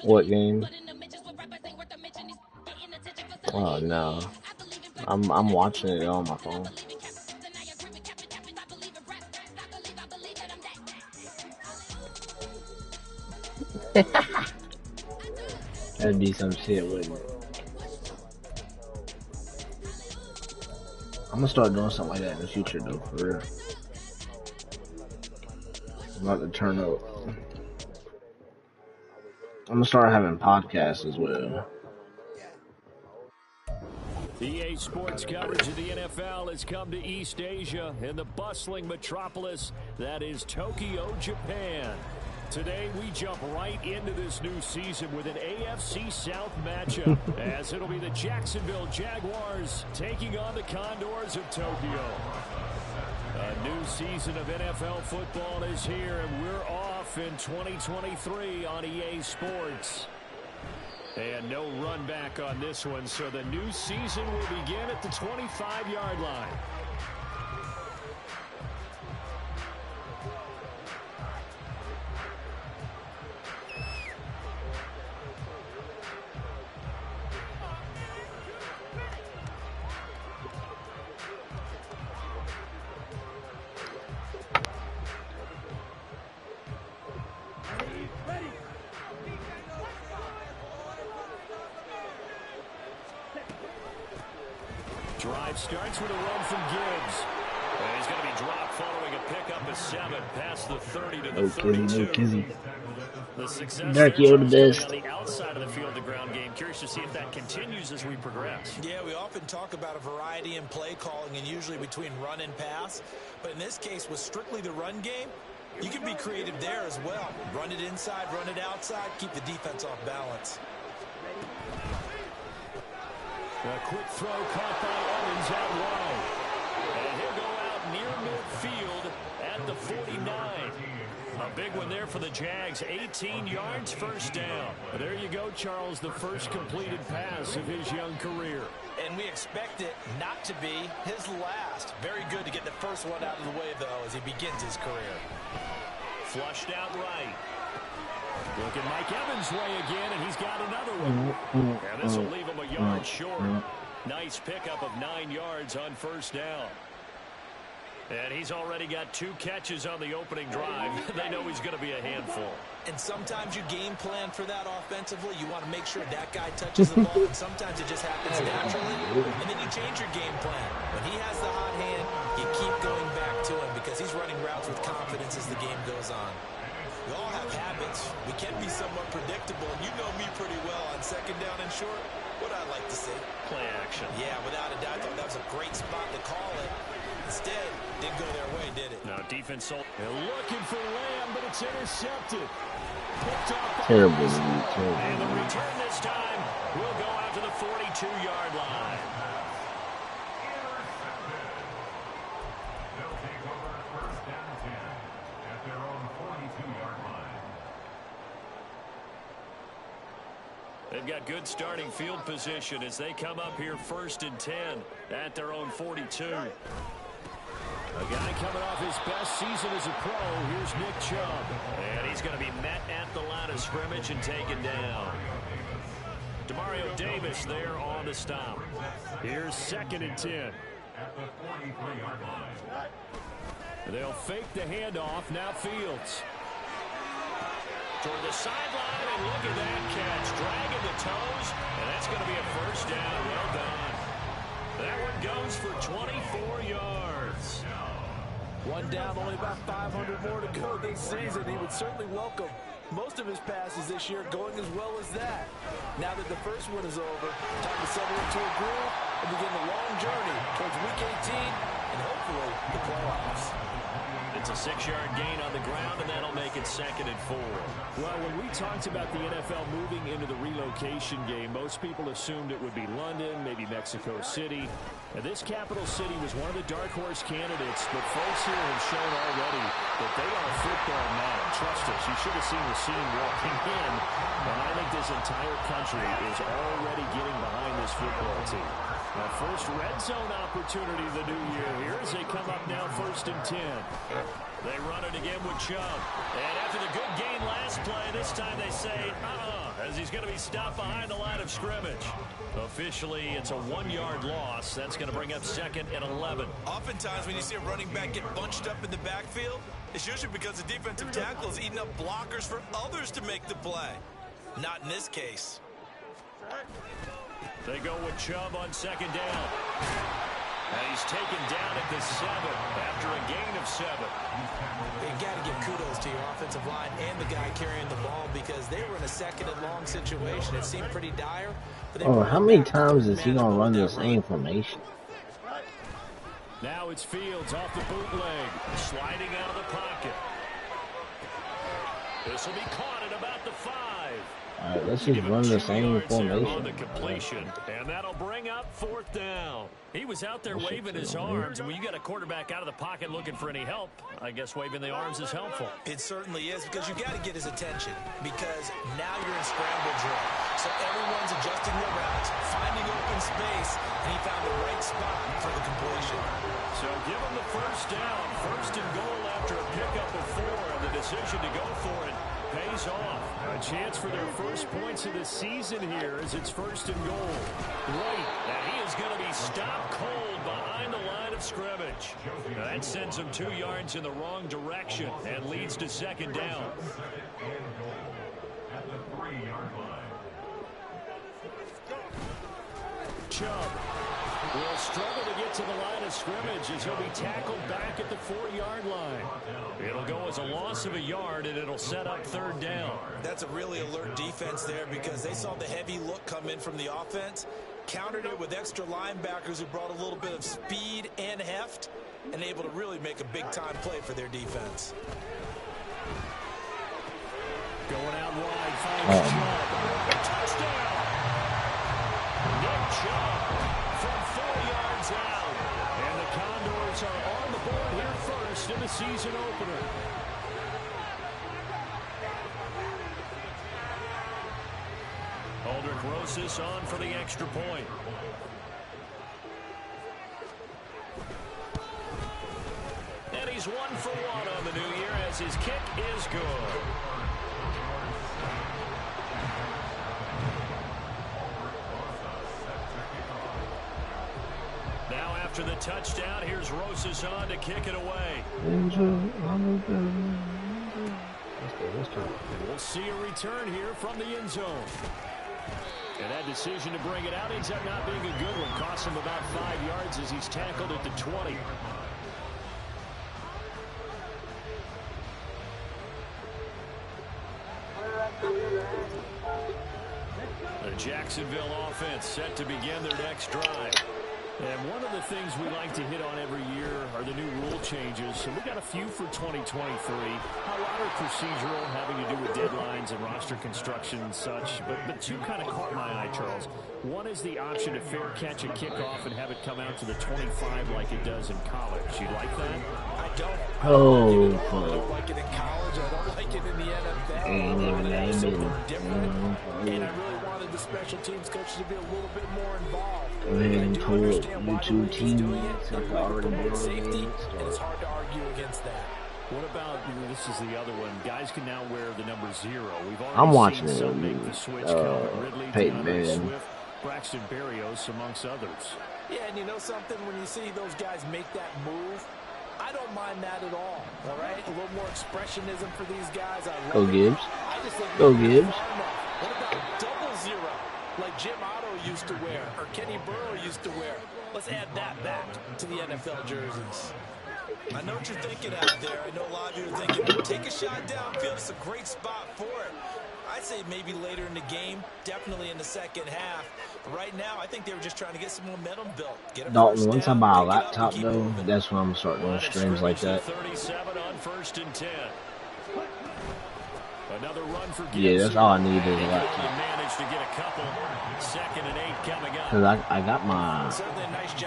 What game? Oh no, I'm watching it on my phone. That'd be some shit, wouldn't it? I'm gonna start doing something like that in the future, though, for real. I'm about to turn up. I'm gonna start having podcasts as well. EA Sports coverage of the NFL has come to East Asia in the bustling metropolis that is Tokyo, Japan. Today, we jump right into this new season with an AFC South matchup, as it'll be the Jacksonville Jaguars taking on the Condors of Tokyo. A new season of NFL football is here, and we're off in 2023 on EA Sports. And no run back on this one, so the new season will begin at the 25-yard line. Drive starts with a run from Gibbs. And he's going to be dropped following a pickup of 7 past the 30 to the 32. The success there on the outside of the field, the ground game. Curious to see if that continues as we progress. Yeah, we often talk about a variety in play calling and usually between run and pass. But in this case, with strictly the run game, you can be creative there as well. Run it inside, run it outside, keep the defense off balance. A quick throw caught by Evans out wide. And he'll go out near midfield at the 49. A big one there for the Jags. 18 yards, first down. There you go, Charles, the first completed pass of his young career. And we expect it not to be his last. Very good to get the first one out of the way, though, as he begins his career. Flushed out right. Looking Mike Evans' way again, and he's got another one. And this will leave him a yard short. Nice pickup of 9 yards on first down. And he's already got 2 catches on the opening drive. They know he's going to be a handful. And sometimes you game plan for that offensively. You want to make sure that guy touches the ball, and sometimes it just happens naturally. And then you change your game plan. When he has the hot hand, you keep going back to him because he's running routes with confidence as the game goes on. We all have habits. We can be somewhat predictable. And you know me pretty well on second down and short. What I like to see. Play action. Yeah, without a doubt. I thought that was a great spot to call it. Instead, didn't go their way, did it? No, defense sold. They're looking for Lamb, but it's intercepted. Picked off. Terrible. And the return this time will go out to the 42-yard line. They've got good starting field position as they come up here 1st and 10 at their own 42. A guy coming off his best season as a pro. Here's Nick Chubb. And he's going to be met at the line of scrimmage and taken down. Demario Davis there on the stop. Here's 2nd and 10. They'll fake the handoff. Now Fields. Toward the sideline, and look at that catch. Dragging the toes, and that's going to be a first down. Well done. That one goes for 24 yards. One down, only about 500 more to go this season. He would certainly welcome most of his passes this year going as well as that. Now that the first one is over, time to settle into a groove and begin the long journey towards Week 18 and hopefully the playoffs. It's a 6-yard gain on the ground, and that'll make it 2nd and 4. Well, when we talked about the NFL moving into the relocation game, most people assumed it would be London, maybe Mexico City. And this capital city was one of the dark horse candidates, but folks here have shown already that they are football mad. Trust us, you should have seen the scene walking in. And I think this entire country is already getting behind this football team. A first red zone opportunity the new year here as they come up now 1st and 10. They run it again with Chubb. And after the good gain last play, this time they say, as he's going to be stopped behind the line of scrimmage. Officially, it's a 1-yard loss. That's going to bring up 2nd and 11. Oftentimes when you see a running back get bunched up in the backfield, it's usually because the defensive tackle is eating up blockers for others to make the play. Not in this case. They go with Chubb on 2nd down. And he's taken down at the 7 after a gain of 7. You got to give kudos to your offensive line and the guy carrying the ball because they were in a 2nd and long situation. It seemed pretty dire. Oh, how many times is he gonna run the same formation? Now it's Fields off the bootleg, sliding out of the pocket. This will be caught at about the 5. Alright, let's just run the same formation. On the completion, and that'll bring up 4th down. He was out there waving his arms, and when you got a quarterback out of the pocket looking for any help, I guess waving the arms is helpful. It certainly is because you got to get his attention because now you're in scramble drill. So everyone's adjusting their routes, finding open space, and he found the right spot for the completion. So give him the 1st down, 1st and goal after a pickup of 4, and the decision to go for it pays off. A chance for their first points of the season here as it's 1st and goal. Right, and he is going to be stopped cold behind the line of scrimmage. That sends him 2 yards in the wrong direction and leads to 2nd down. Chubb will struggle to get to the line of scrimmage as he'll be tackled back at the 4-yard line. It'll go as a loss of a yard, and it'll set up 3rd down. That's a really alert defense there because they saw the heavy look come in from the offense, countered it with extra linebackers who brought a little bit of speed and heft, and able to really make a big-time play for their defense. Going out wide, finds Chubb. Touchdown! Nick Chubb from 4 yards out. And the Condors are on the board here first in the season opener. Aldrich Rosas on for the extra point. And he's 1 for 1 on the new year as his kick is good. Now after the touchdown, here's Rosas on to kick it away. We'll see a return here from the end zone. And that decision to bring it out ends up not being a good one. Costs him about 5 yards as he's tackled at the 20. The Jacksonville offense set to begin their next drive. And one of the things we like to hit on every year are the new rule changes. So we got a few for 2023. A lot are procedural, having to do with deadlines and roster construction and such. But 2 kind of caught my eye, Charles. One is the option to fair catch a kickoff and have it come out to the 25 like it does in college. You like that? I don't. I don't like it in college. I don't like it in the NFL. It's super different. And I really wanted the special teams coaches to be a little bit more involved. Go ahead and pull up YouTube TV. Safety, and it's hard to argue against that. What about, this is the other one, guys can now wear the number 0. We've already I'm watching seen some make the switch. Ridley, Peyton Swift, Braxton Berrios, amongst others. Yeah, and you know something? When you see those guys make that move, I don't mind that at all right? A little more expressionism for these guys. Go Gibbs. Go Gibbs. What about double 0, like Jim Otto used to wear, or Kenny Burrow used to wear? Let's add that back to the NFL jerseys. I know what you're thinking out there. I know a lot of you are thinking, take a shot downfield. It's a great spot for it. I'd say maybe later in the game, definitely in the second half. But right now, I think they were just trying to get some momentum built. Dalton, once I buy a laptop, though, that's when I'm going to start doing streams like that. 37 on 1st and 10. Another run for yeah, that's all I need is a laptop. Managed to get a couple. 2nd and 8 coming up. Because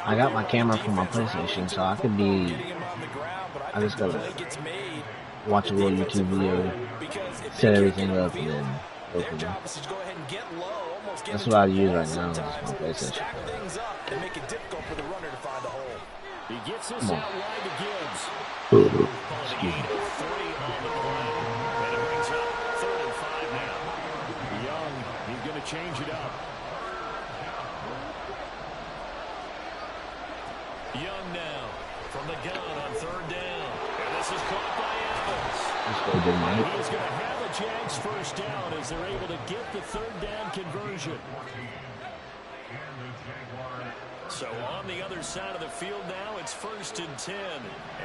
I got my camera from my PlayStation, so I could be. I just gotta watch a little YouTube video, set everything up, and then Their job is to go ahead and get low, almost get That's what I use right now. stack things up and make it difficult for the runner to find a hole. He gets this out wide to Gibbs. Excuse me. 3 on the play. And it brings up 3rd and 5 now. Young, he's going to change it up. Young now from the gun on 3rd down. And this is caught by Evans. He's going to have a Jags first down as they're able to get the 3rd down conversion. So on the other side of the field now, it's 1st and 10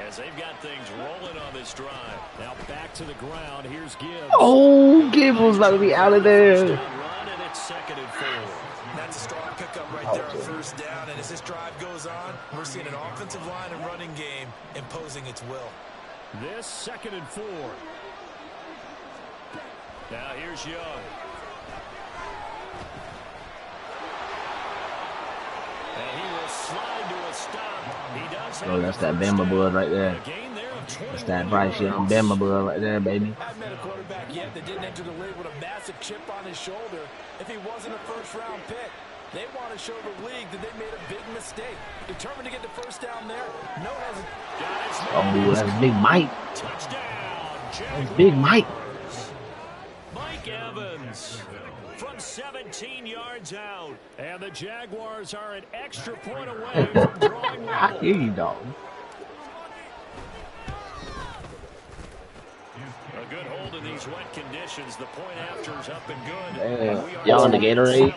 as they've got things rolling on this drive. Now back to the ground. Here's Gibbs. Oh, Gibbs was about to be out of there. Run, and it's 2nd and 4. That's a strong pickup right there on 1st down. And as this drive goes on, we're seeing an offensive line and running game imposing its will. This 2nd and 4. Now here's Young. And he will slide to a stop. He does. Oh, that's that Bama blood right there. That's that Bryce Young Bama blood right there, baby. I haven't met a quarterback yet that didn't enter the league with a massive chip on his shoulder. If he wasn't a first-round pick, they want to show the league that they made a big mistake. Determined to get the first down there. No hesitation. Oh, that's Big Mike. Touchdown. That's Big Mike. Mike Evans from 17 yards out. And the Jaguars are an extra point away from drawing level. I hear you, dog. A good hold in these wet conditions. The point after is up and good. Y'all in the Gatorade?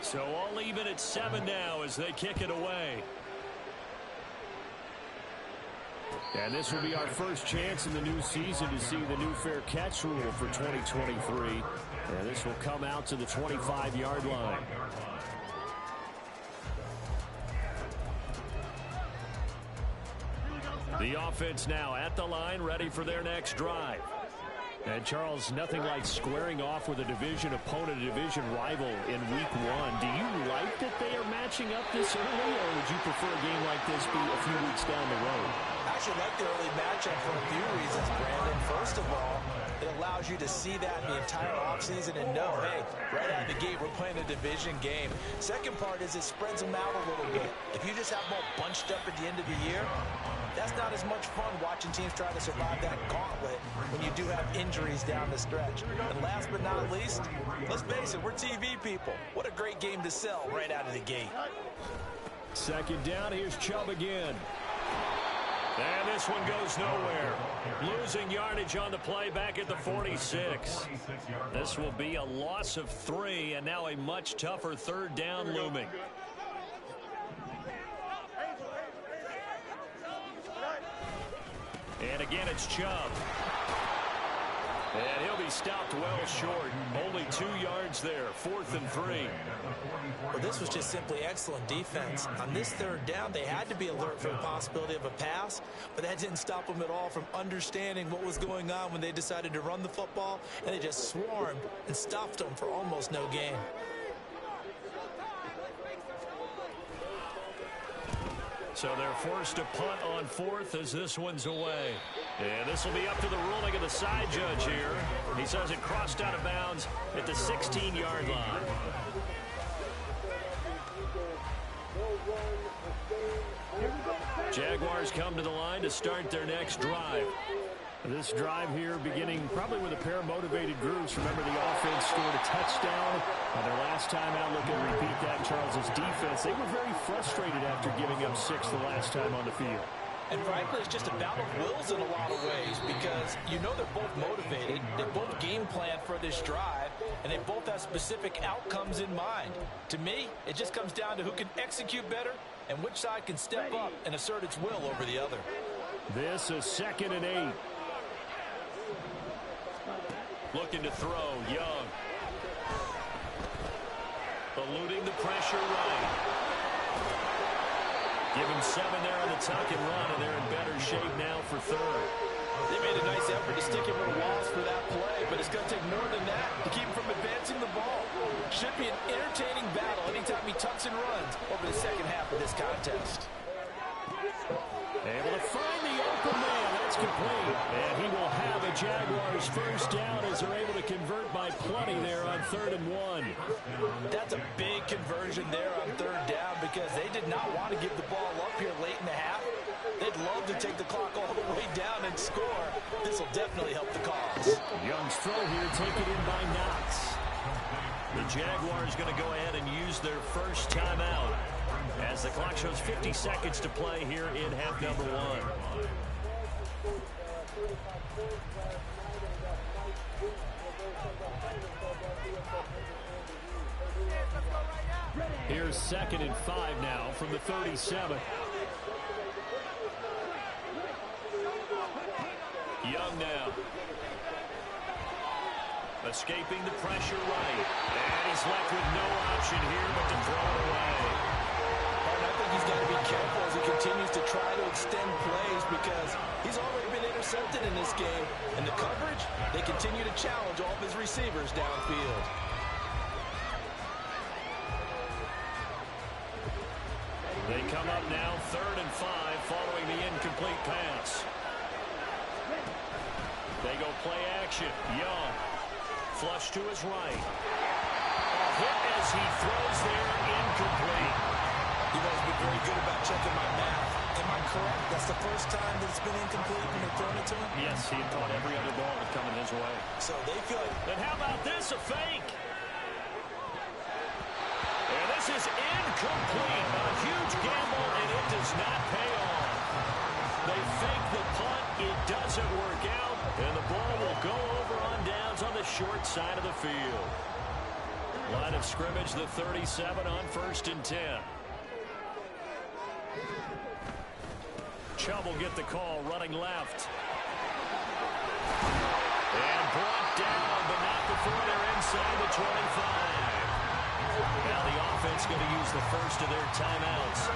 So all even at 7 now as they kick it away. And this will be our first chance in the new season to see the new fair catch rule for 2023. And this will come out to the 25-yard line. The offense now at the line, ready for their next drive. And Charles, nothing like squaring off with a division opponent, a division rival in week 1. Do you like that they are matching up this early, or would you prefer a game like this be a few weeks down the road? I actually like the early matchup for a few reasons, Brandon. First of all, it allows you to see that the entire offseason and know, hey, right out of the gate, we're playing a division game. Second part is it spreads them out a little bit. If you just have them all bunched up at the end of the year, that's not as much fun watching teams try to survive that gauntlet when you do have injuries down the stretch. And last but not least, let's face it, we're TV people. What a great game to sell right out of the gate. 2nd down, here's Chubb again. And this one goes nowhere. Losing yardage on the play back at the 46. This will be a loss of 3, and now a much tougher 3rd down looming. And again, it's Chubb. And he'll be stopped well short. Only 2 yards there. 4th and 3. Well, this was just simply excellent defense. On this 3rd down, they had to be alert for the possibility of a pass, but that didn't stop them at all from understanding what was going on when they decided to run the football, and they just swarmed and stopped them for almost no gain. So they're forced to punt on 4th as this one's away. And this will be up to the ruling of the side judge here. He says it crossed out of bounds at the 16-yard line. Jaguars come to the line to start their next drive. This drive here beginning probably with a pair of motivated groups. Remember, the offense scored a touchdown on their last time out. Look at repeat that. Charles's defense, they were very frustrated after giving up 6 the last time on the field. And frankly, it's just a battle of wills in a lot of ways because you know they're both motivated. They both game plan for this drive, and they both have specific outcomes in mind. To me, it just comes down to who can execute better and which side can step up and assert its will over the other. This is 2nd and 8. Looking to throw, Young. Eluding the pressure right. Give him 7 there on the tuck and run, and they're in better shape now for 3rd. They made a nice effort to stick him with walls for that play, but it's going to take more than that to keep him from advancing the ball. Should be an entertaining battle anytime he tucks and runs over the second half of this contest. Able to find the open man. That's complete. And he will have a Jaguars first down as they're able to convert by plenty there on 3rd and 1. That's a big conversion there on 3rd down because they did not want to give the ball up here late in the half. They'd love to take the clock all the way down and score. This will definitely help the cause. Young's throw here taken in by Knox. The Jaguars going to go ahead and use their first timeout as the clock shows 50 seconds to play here in half number 1. Here's 2nd and 5 now from the 37. Young now. Escaping the pressure right. And he's left with no option here but to throw it away. And I think he's got to be careful as he continues to try to extend plays because he's already been intercepted in this game. And the coverage, they continue to challenge all of his receivers downfield. They come up now 3rd and 5 following the incomplete pass. They go play action. Young. Flush to his right. A hit as he throws there, incomplete. You've always been very good about checking my math. Am I correct? That's the first time that it's been incomplete when they've thrown it to him? Yes, he thought every other ball was coming his way. So they feel like... And how about this? A fake. And this is incomplete. A huge gamble, and it does not pay off. They fake the punt. It doesn't work out. And the ball will go over on downs on the short side of the field. Line of scrimmage, the 37 on 1st and 10. Chubb will get the call running left. And brought down, but not before they're inside the 25. Now the offense going to use the first of their timeouts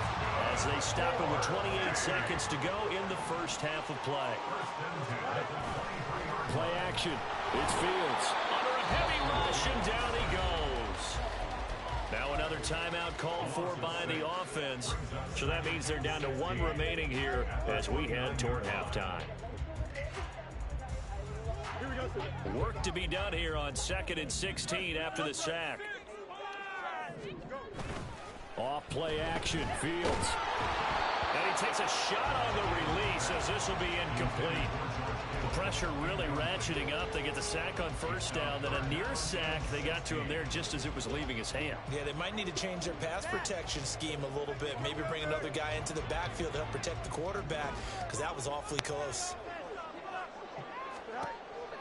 as they stop it with 28 seconds to go in the first half of play. Play action. It's Fields. Under a heavy rush, and down he goes. Now another timeout called for by the offense. So that means they're down to 1 remaining here as we head toward halftime. Work to be done here on 2nd and 16 after the sack. Off play action, Fields. And he takes a shot on the release as this will be incomplete. The pressure really ratcheting up. They get the sack on 1st down. Then a near sack. They got to him there just as it was leaving his hand. Yeah, they might need to change their pass protection scheme a little bit. Maybe bring another guy into the backfield to help protect the quarterback because that was awfully close.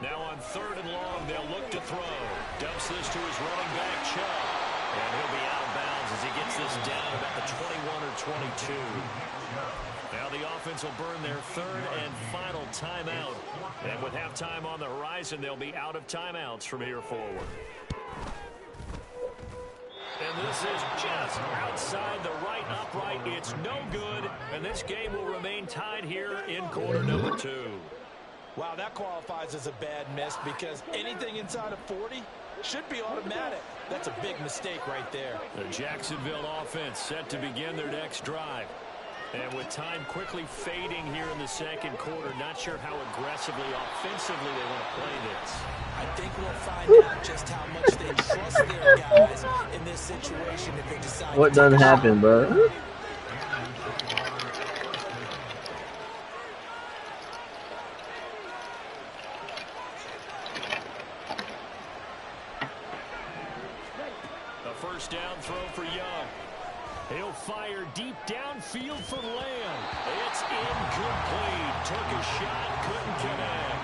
Now on 3rd and long, they'll look to throw. Dumps this to his running back, Chubb. And he'll be out of bounds as he gets this down about the 21 or 22. Now the offense will burn their 3rd and final timeout. And with halftime on the horizon, they'll be out of timeouts from here forward. And this is just outside the right upright. It's no good. And this game will remain tied here in quarter number 2. Wow, that qualifies as a bad miss because anything inside of 40 should be automatic. That's a big mistake right there. The Jacksonville offense set to begin their next drive. And with time quickly fading here in the 2nd quarter, not sure how aggressively, offensively they want to play this. I think we'll find out just how much they trust their guys in this situation if they decide. What done happened, bro? First down throw for Young. He'll fire deep downfield for Lamb. It's incomplete. Took a shot, couldn't connect.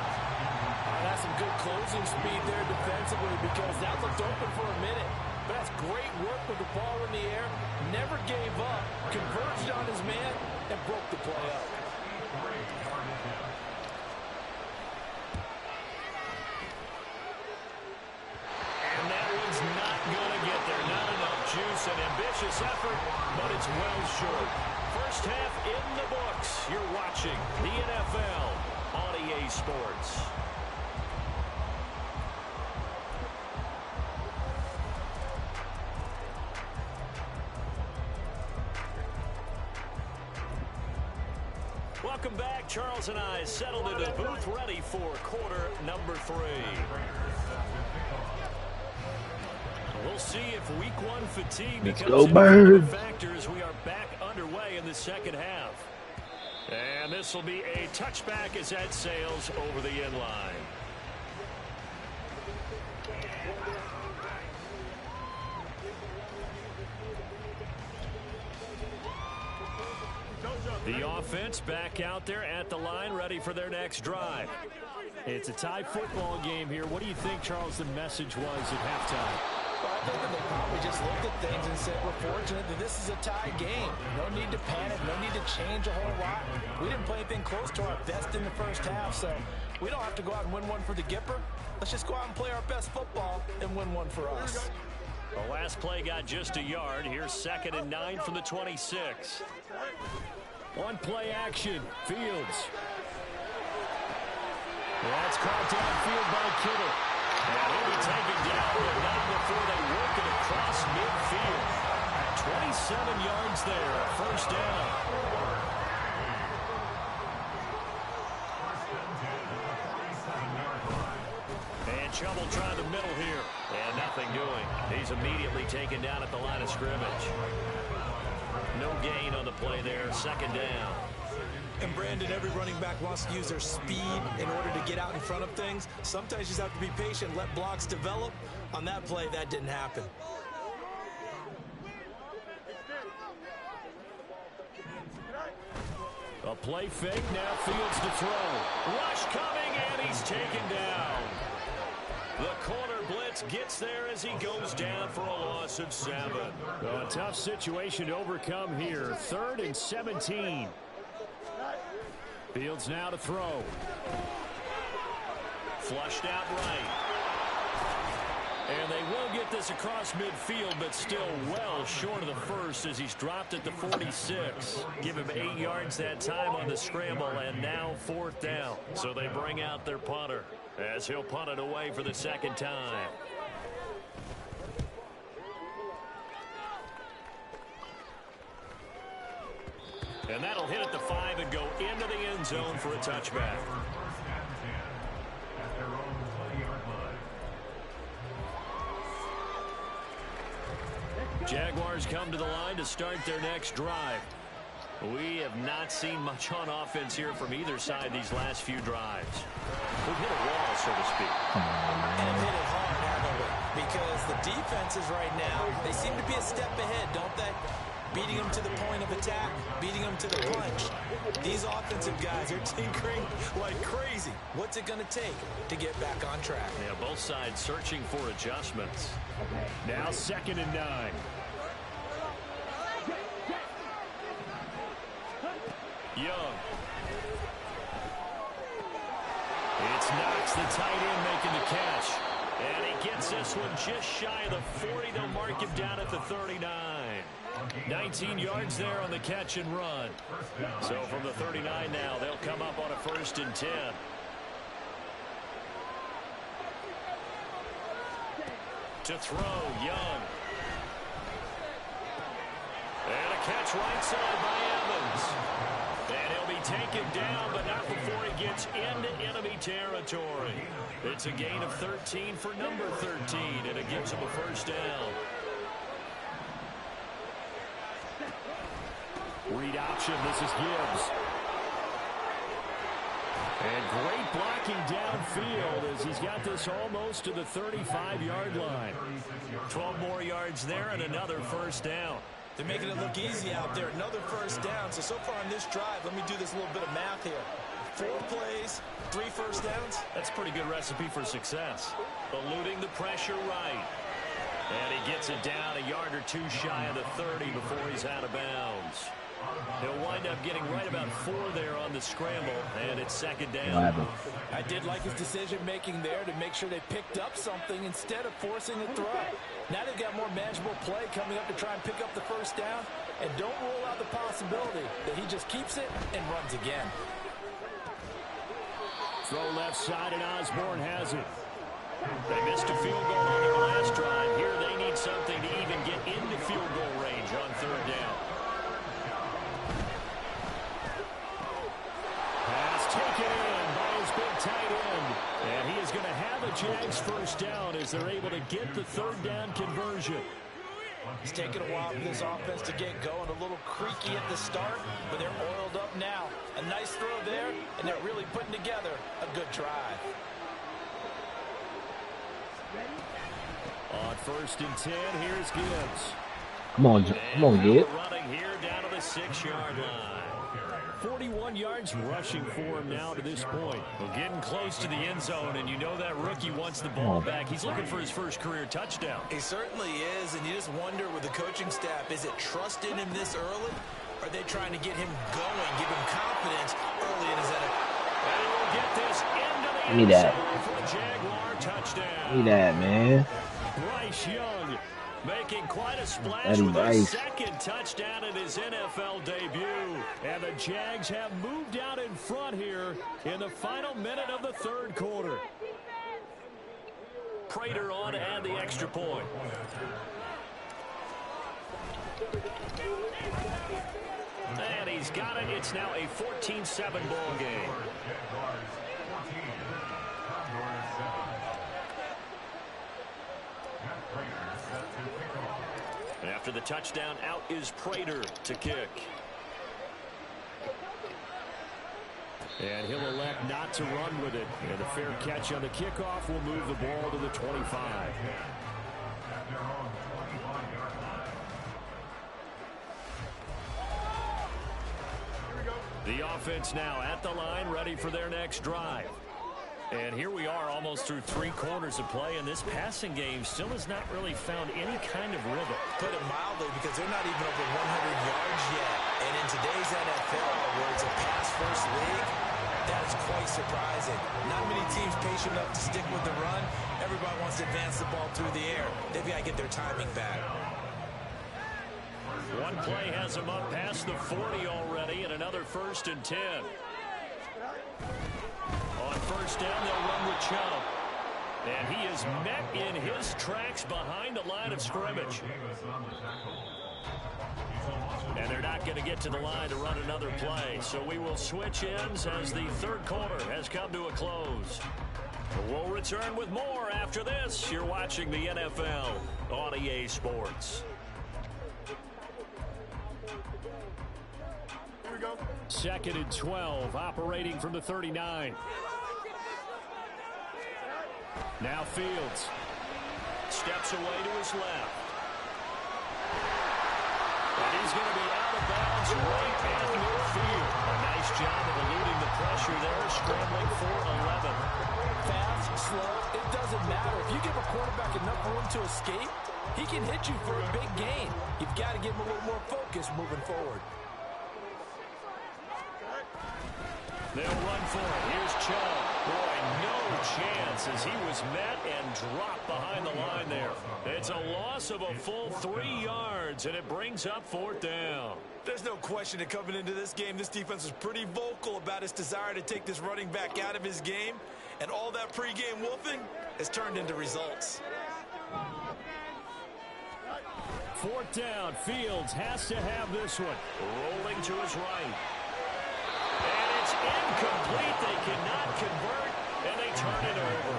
That's some good closing speed there defensively because that looked open for a minute. But that's great work with the ball in the air. Never gave up. Converged on his man and broke the play up. And that one's not going to get there. Not enough juice. An ambitious effort, but it's well short. First half in the books. You're watching the NFL on EA Sports. Welcome back. Charles and I settled into the booth, ready for quarter number 3. We'll see if week 1 fatigue becomes a factor as we are back underway in the second half. And this will be a touchback as that sails over the end line. The offense back out there at the line, ready for their next drive. It's a tie football game here. What do you think, Charles, the message was at halftime? Well, I think that they probably just looked at things and said, we're fortunate that this is a tie game. No need to panic, no need to change a whole lot. We didn't play anything close to our best in the first half, so we don't have to go out and win one for the Gipper. Let's just go out and play our best football and win one for us. The last play got just a yard. Here's 2nd and 9 from the 26. One play action. Fields. That's caught downfield by Kittle. And he'll be taken down, but not before they work it across midfield. 27 yards there. First down. And Chubb'll try the middle here. And nothing doing. He's immediately taken down at the line of scrimmage. No gain on the play there. 2nd down. And Brandon, every running back wants to use their speed in order to get out in front of things. Sometimes you just have to be patient, let blocks develop. On that play, that didn't happen. A play fake, now Fields to throw. Rush coming, and he's taken down. The corner blitz gets there as he goes down for a loss of 7. A tough situation to overcome here. 3rd and 17. Fields now to throw. Flushed out right. And they will get this across midfield, but still well short of the first as he's dropped at the 46. Give him 8 yards that time on the scramble, and now 4th down. So they bring out their punter as he'll punt it away for the 2nd time. And that'll hit at the 5 and go into the end zone for a touchback. Jaguars come to the line to start their next drive. We have not seen much on offense here from either side these last few drives. We've hit a wall, so to speak. And have hit it hard, haven't we? Because the defenses right now, they seem to be a step ahead, don't they? Beating them to the point of attack, beating them to the punch. These offensive guys are tinkering like crazy. What's it going to take to get back on track? Yeah, both sides searching for adjustments. Now 2nd and 9. Young. It's Knox, the tight end, making the catch. And he gets this one just shy of the 40. They'll mark him down at the 39. 19 yards there on the catch and run. So from the 39 now, they'll come up on a 1st and 10. To throw, Young. And a catch right side by Evans. And he'll be taken down, but not before he gets into enemy territory. It's a gain of 13 for number 13, and it gives him a 1st down. Read option, this is Gibbs. And great blocking downfield as he's got this almost to the 35-yard line. 12 more yards there and another 1st down. They're making it look easy out there. Another 1st down. So far on this drive, let me do this little bit of math here. 4 plays, 3 1st downs. That's a pretty good recipe for success. Eluding the pressure right. And he gets it down a yard or 2 shy of the 30 before he's out of bounds. He'll wind up getting right about 4 there on the scramble, and it's 2nd down. I did like his decision-making there to make sure they picked up something instead of forcing a throw. Now they've got more manageable play coming up to try and pick up the 1st down, and don't rule out the possibility that he just keeps it and runs again. Throw left side, and Osborne has it. They missed a field goal on their last drive. Here they need something to even get into field goal range on 3rd down. going to have a Jags first down as they're able to get the third down conversion. It's taken a while for this offense to get going. A little creaky at the start, but they're oiled up now. A nice throw there, and they're really putting together a good drive. On 1st and 10, here's Gibbs. Come on, Gibbs. Running here down to the 6-yard line. 41 yards rushing for him now to this point. Well, getting close to the end zone, and you know that rookie wants the ball back. He's looking for his first career touchdown. He certainly is, and you just wonder with the coaching staff, is it trust in him this early? Are they trying to get him going, give him confidence early in his NFL? And we'll get this into the Give me that. for a Jaguar touchdown. Give me that, man. Bryce Young making quite a splash Eddie with Bryce. his second touchdown in his NFL debut. And the Jags have moved out in front here in the final minute of the third quarter. Prater on to add the extra point. And he's got it. It's now a 14-7 ball game. After the touchdown, out is Prater to kick. And he'll elect not to run with it. And a fair catch on the kickoff will move the ball to the 25. The offense now at the line, ready for their next drive. And here we are almost through 3 quarters of play, and this passing game still has not really found any kind of rhythm. Put it mildly, because they're not even over 100 yards yet. And in today's NFL, where it's a pass-first league, that is quite surprising. Not many teams patient enough to stick with the run. Everybody wants to advance the ball through the air. They've got to get their timing back. One play has them up past the 40 already, and another 1st and 10. On 1st down, they'll run with Chubb. And he is met in his tracks behind the line of scrimmage. And they're not going to get to the line to run another play. So we will switch ends as the third quarter has come to a close. We'll return with more after this. You're watching the NFL on EA Sports. Here we go. 2nd and 12, operating from the 39. Now Fields steps away to his left. And he's going to be out of bounds right at midfield. A nice job of eluding the pressure there, scrambling for 11. Fast, slow, it doesn't matter. If you give a quarterback enough room to escape, he can hit you for a big gain. You've got to give him a little more focus moving forward. They'll run for it. Here's Chubb. Boy, no chance as he was met and dropped behind the line there. It's a loss of a full 3 yards, and it brings up 4th down. There's no question that coming into this game, this defense was pretty vocal about its desire to take this running back out of his game, and all that pregame wolfing has turned into results. 4th down. Fields has to have this one. Rolling to his right. And it's incomplete. They cannot convert, and they turn it over.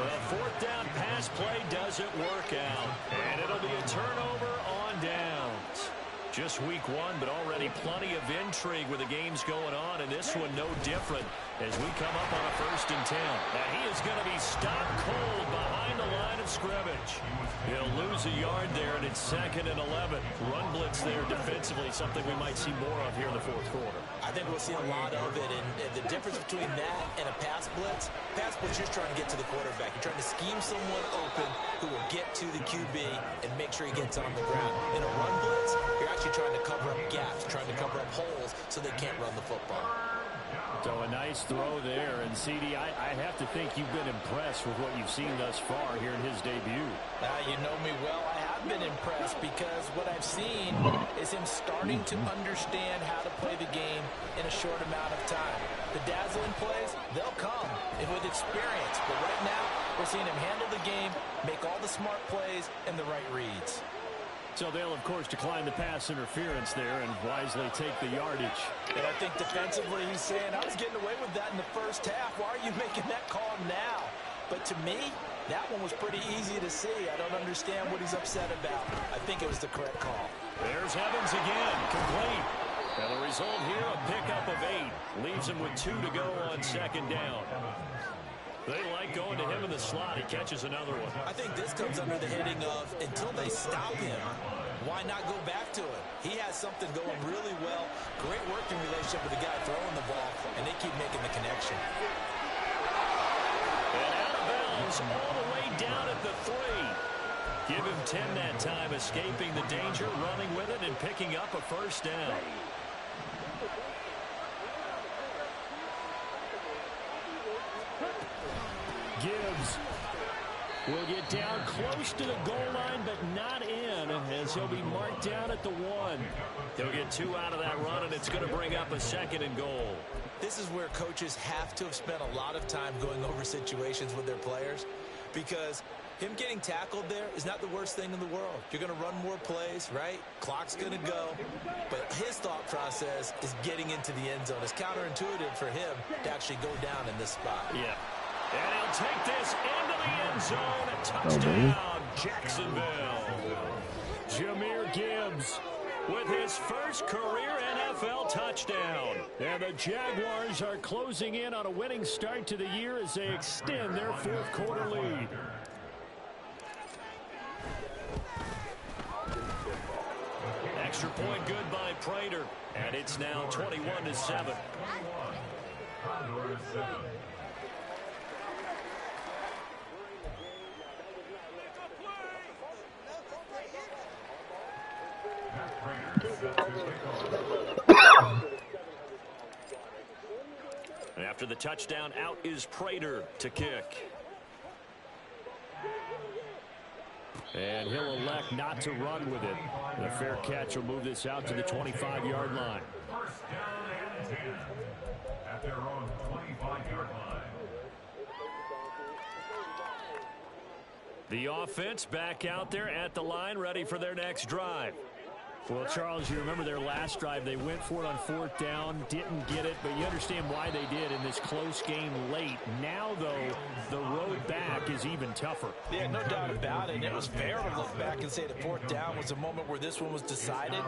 The 4th down pass play doesn't work out, and it'll be a turnover on downs. Just week 1, but already plenty of intrigue with the games going on, and this one no different as we come up on a 1st and 10. And he is going to be stopped cold behind the line of scrimmage. He'll lose a yard there, and it's 2nd and 11. Run blitz there defensively, something we might see more of here in the 4th quarter. I think we'll see a lot of it, and the difference between that and a pass blitz, you're trying to get to the quarterback. You're trying to scheme someone open who will get to the QB and make sure he gets on the ground. In a run blitz, you're actually trying to cover up gaps, trying to cover up holes so they can't run the football. So a nice throw there, and CD, I have to think you've been impressed with what you've seen thus far here in his debut. You know me well. I have been impressed because what I've seen is him starting to understand how to play the game in a short amount of time. The dazzling plays, they'll come and with experience, but right now we're seeing him handle the game, make all the smart plays and the right reads. So they'll, of course, decline the pass interference there and wisely take the yardage. And I think defensively he's saying, I was getting away with that in the first half. Why are you making that call now? But to me, that one was pretty easy to see. I don't understand what he's upset about. I think it was the correct call. There's Evans again, complete. And the result here, a pickup of 8. Leaves him with 2 to go on second down. They like going to him in the slot. He catches another one. I think this comes under the heading of, until they stop him, why not go back to him? He has something going really well. Great working relationship with the guy throwing the ball, and they keep making the connection. And out of bounds all the way down at the 3. Give him 10 that time, escaping the danger, running with it, and picking up a first down. Gibbs will get down close to the goal line, but not in, as he'll be marked down at the 1. He'll get 2 out of that run, and it's going to bring up a 2nd and goal. This is where coaches have to have spent a lot of time going over situations with their players, because him getting tackled there is not the worst thing in the world. You're going to run more plays, right? Clock's going to go. But his thought process is getting into the end zone. It's counterintuitive for him to actually go down in this spot. Yeah. And he'll take this into the end zone. A touchdown, Jacksonville. Jahmyr Gibbs with his first career NFL touchdown. And the Jaguars are closing in on a winning start to the year as they extend their 4th quarter lead. Extra point good by Prater. And it's now 21-7. And after the touchdown, out is Prater to kick. And he'll elect not to run with it. The fair catch will move this out to the 25-yard line. First down and 10 at their own 25-yard line. The offense back out there at the line, ready for their next drive. Well, Charles, you remember their last drive. They went for it on 4th down, didn't get it, but you understand why they did in this close game late. Now, though, the road back is even tougher. Yeah, no doubt about it. It was fair to look back and say the 4th down was a moment where this one was decided.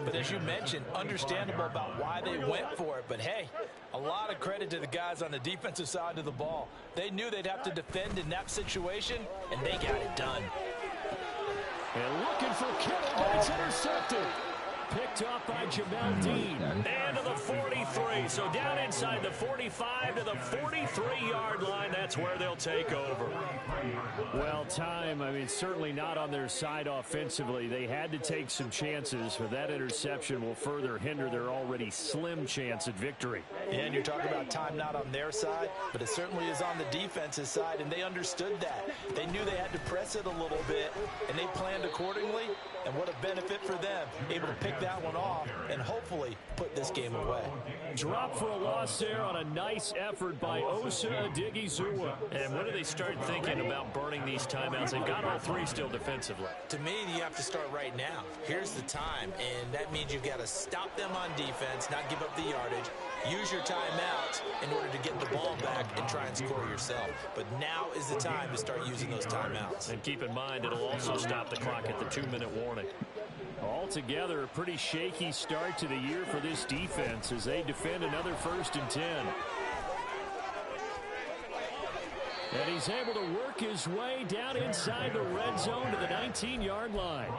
But as you mentioned, understandable about why they went for it. But, hey, a lot of credit to the guys on the defensive side of the ball. They knew they'd have to defend in that situation, and they got it done. And looking for Kittle, but it's intercepted. Picked up by Jamel Dean. And to the 43. So down inside the 45 to the 43-yard line. That's where they'll take over. Well, time, I mean, certainly not on their side offensively. They had to take some chances, but that interception will further hinder their already slim chance at victory. Yeah, and you're talking about time not on their side, but it certainly is on the defense's side, and they understood that. They knew they had to press it a little bit, and they planned accordingly. And what a benefit for them, able to pick that one off and hopefully put this game away. Drop for a loss there on a nice effort by Osa Odighizuwa. And when do they start thinking about burning these timeouts? They've got all 3 still defensively. To me, you have to start right now. Here's the time, and that means you've got to stop them on defense, not give up the yardage. Use your timeouts in order to get the ball back and try and score yourself. But now is the time to start using those timeouts. And keep in mind, it'll also stop the clock at the 2-minute warning. Altogether, a pretty shaky start to the year for this defense as they defend another 1st and 10. And he's able to work his way down inside the red zone to the 19-yard line.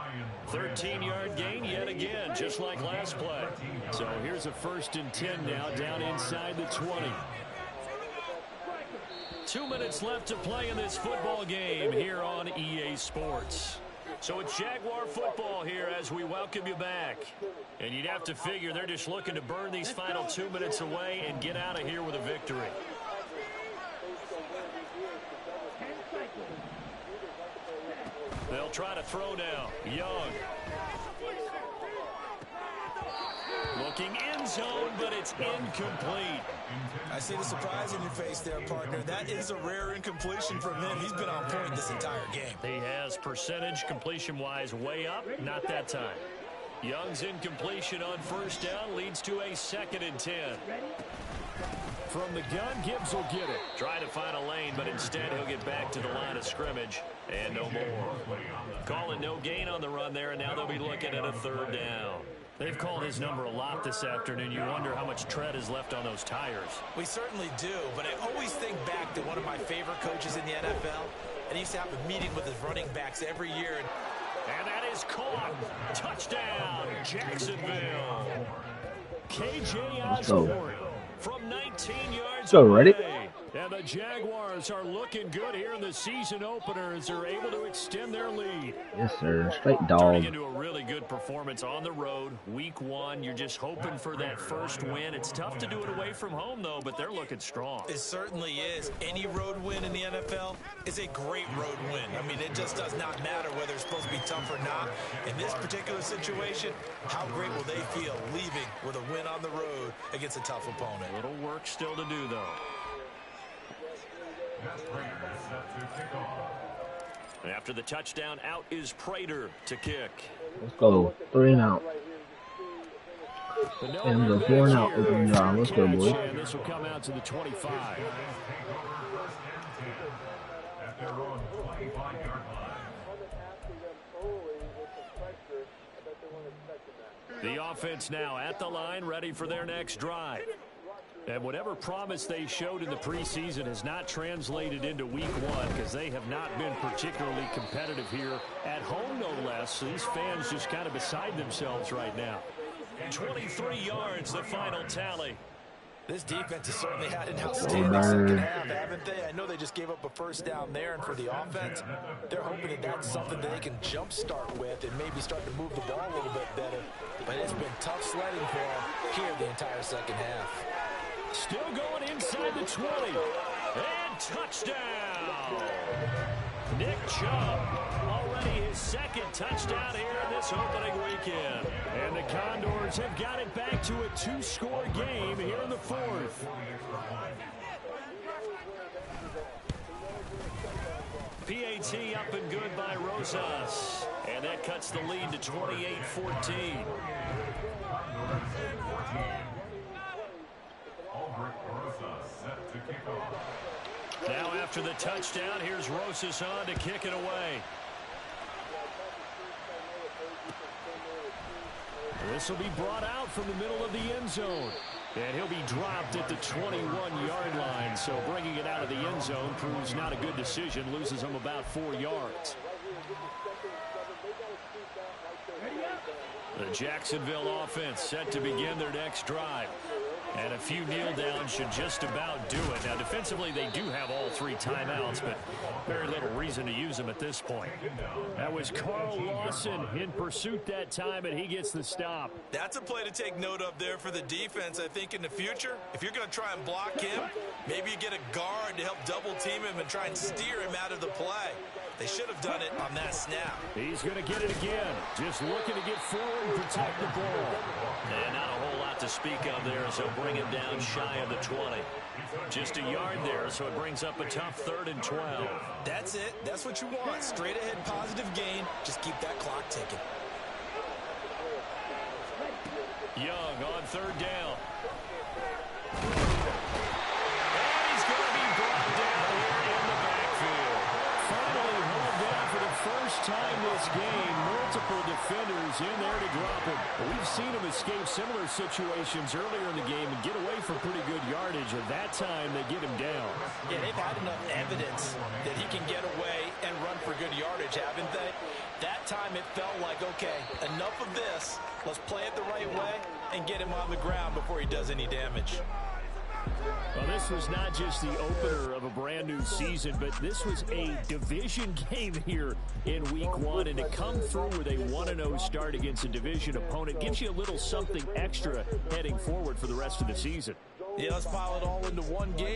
13-yard gain yet again, just like last play. So here's a 1st and 10 now down inside the 20. 2 minutes left to play in this football game here on EA Sports. So it's Jaguar football here as we welcome you back. And you'd have to figure they're just looking to burn these final 2 minutes away and get out of here with a victory. They'll try to throw now. Young. Looking end zone, but it's incomplete. I see the surprise in your face there, partner. That is a rare incompletion from him. He's been on point this entire game. He has percentage completion-wise way up. Not that time. Young's incompletion on 1st down leads to a 2nd and 10. From the gun, Gibbs will get it. Trying to find a lane, but instead he'll get back to the line of scrimmage. And no more. Calling no gain on the run there, and now they'll be looking at a 3rd down. They've called his number a lot this afternoon. You wonder how much tread is left on those tires. We certainly do, but I always think back to one of my favorite coaches in the NFL. And he used to have a meeting with his running backs every year. And that is caught. Touchdown, Jacksonville. KJ Osborne from 19 yards ready? away. And the Jaguars are looking good here in the season opener as they're able to extend their lead. Yes, sir. Straight dog. Turning into a really good performance on the road. Week 1, you're just hoping for that first win. It's tough to do it away from home, though, but they're looking strong. It certainly is. Any road win in the NFL is a great road win. I mean, it just does not matter whether it's supposed to be tough or not. In this particular situation, how great will they feel leaving with a win on the road against a tough opponent? A little work still to do, though. After the touchdown, out is Prater to kick. Let's go. 3 and out. And the 4 and out open drive. Let's go, boys. This will come out to the 25. At their own 25-yard line. The offense now at the line, ready for their next drive. And whatever promise they showed in the preseason has not translated into week 1 because they have not been particularly competitive here at home, no less. So these fans just kind of beside themselves right now. 23 yards, the final tally. This defense has certainly had an outstanding second half, haven't they? I know they just gave up a 1st down there, and for the offense, they're hoping that that's something that they can jumpstart with and maybe start to move the ball a little bit better. But it's been tough sledding for them here the entire second half. Still going inside the 20. And touchdown. Nick Chubb, already his 2nd touchdown here in this opening weekend. And the Condors have got it back to a 2-score game here in the 4th. PAT up and good by Rosas. And that cuts the lead to 28-14. Now after the touchdown, here's Rosas on to kick it away. This will be brought out from the middle of the end zone. And he'll be dropped at the 21-yard line. So bringing it out of the end zone proves not a good decision. Loses him about 4 yards. The Jacksonville offense set to begin their next drive. And a few kneel downs should just about do it. Now, defensively, they do have all 3 timeouts, but very little reason to use them at this point. That was Carl Lawson in pursuit that time, and he gets the stop. That's a play to take note of there for the defense. I think in the future, if you're going to try and block him, maybe you get a guard to help double team him and try and steer him out of the play. They should have done it on that snap. He's going to get it again. Just looking to get forward and protect the ball. And not a whole lot to speak of there, so bring him down shy of the 20. Just a yard there, so it brings up a tough 3rd and 12. That's it. That's what you want. Straight ahead positive gain. Just keep that clock ticking. Young on 3rd down. And he's going to be brought down here in the backfield. Finally hauled down for the first time this game. Multiple defenders in there to drop him. We've seen him escape similar situations earlier in the game and get away from pretty good yardage. At that time, they get him down. Yeah, they've had enough evidence that he can get away and run for good yardage, haven't they? That time it felt like, okay, enough of this. Let's play it the right way and get him on the ground before he does any damage. Well, this was not just the opener of a brand new season, but this was a division game here in week 1. And to come through with a 1-0 start against a division opponent gives you a little something extra heading forward for the rest of the season. Yeah, let's pile it all into one game.